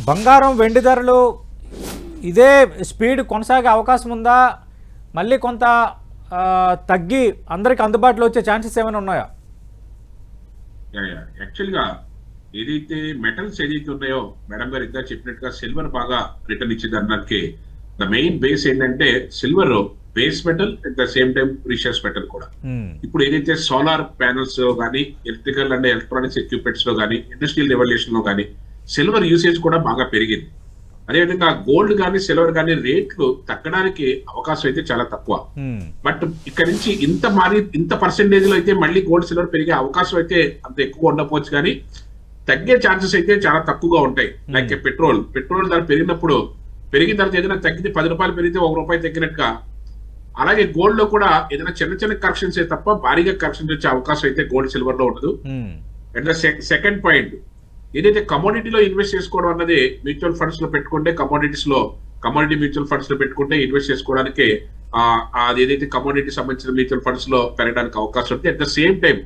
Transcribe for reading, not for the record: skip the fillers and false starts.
బంగారం వెండి ధరలు ఇదే స్పీడ్ కొనసాగే అవకాశం ఉందా? మళ్ళీ కొంత తగ్గి అందరికి అందుబాటులో వచ్చే ఛాన్సెస్ ఏమైనా ఉన్నాయా? యాక్చువల్గా ఏదైతే మెటల్స్ ఏదైతే ఉన్నాయో మేడం గారు ఇందా చెప్పినట్టుగా సిల్వర్ బాగా రిటర్న్ ఇచ్చింది అనడానికి ద మెయిన్ బేస్ ఏంటంటే silver base metal at the same time precious metal కూడా. ఇప్పుడు ఏదైతే సోలార్ ప్యానల్స్ లో కానీ ఎలక్ట్రికల్ అండ్ ఎలక్ట్రానిక్స్ ఎక్విప్మెంట్స్ లో కానీ ఇండస్ట్రియల్ రెవల్యూషన్ లో కానీ సిల్వర్ యూసేజ్ కూడా బాగా పెరిగింది. అదేవిధంగా గోల్డ్ కానీ సిల్వర్ కానీ రేట్లు తగ్గడానికి అవకాశం అయితే చాలా తక్కువ. బట్ ఇక్కడ నుంచి ఇంత పర్సెంటేజ్ లో అయితే మళ్ళీ గోల్డ్ సిల్వర్ పెరిగే అవకాశం అయితే అంత ఎక్కువ ఉండకపోవచ్చు, కానీ తగ్గే ఛాన్సెస్ అయితే చాలా తక్కువగా ఉంటాయి. లైక్ పెట్రోల్ ధర పెరిగిన తర్వాత ఏదైనా తగ్గితే 10 రూపాయలు పెరిగితే 1 రూపాయి తగ్గినట్టుగా, అలాగే గోల్డ్ లో కూడా ఏదైనా చిన్న కరెక్షన్స్ తప్ప భారీగా కరెక్షన్స్ వచ్చే అవకాశం అయితే గోల్డ్ సిల్వర్ లో ఉండదు. అండ్ సెకండ్ పాయింట్, ఏదైతే కమోడిటీలో ఇన్వెస్ట్ చేసుకోవడం అన్నది మ్యూచువల్ ఫండ్స్ లో పెట్టుకుంటే కమోడిటీ మ్యూచువల్ ఫండ్స్ లో పెట్టుకుంటే ఇన్వెస్ట్ చేసుకోవడానికి అది ఏదైతే కమోడిటీ సంబంధించిన మ్యూచువల్ ఫండ్స్ లో పెరగడానికి అవకాశం ఉంది. At the same time